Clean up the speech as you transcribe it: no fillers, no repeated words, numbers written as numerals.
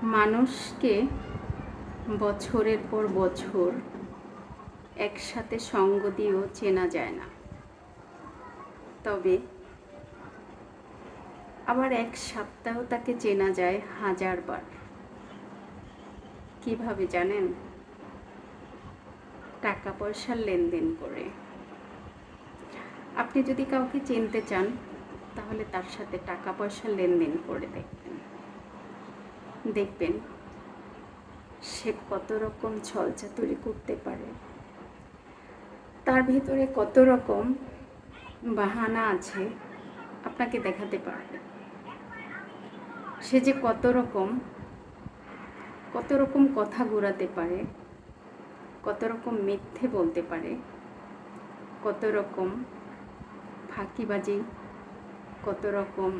মানুষকে বছরের পর বছর একসাথে সঙ্গ দিয়েও চেনা যায় না, তবে আবার এক সপ্তাহ তাকে চেনা যায় 1000 বার। কিভাবে জানেন? টাকা পয়সার লেনদেন করে। আপনি যদি কাউকে চিনতে চান তাহলে তার সাথে টাকা পয়সার লেনদেন করে দেখবেন, দেখবেন সে কত রকম ছলচাতুরি করতে পারে, তার ভিতরে কত রকম বাহানা আছে আপনাকে দেখাতে পারবে। সে যে কত রকম কথা ঘোরাতে পারে, কত রকম মিথ্যে বলতে পারে, কত রকম ফাঁকিবাজি, কত রকম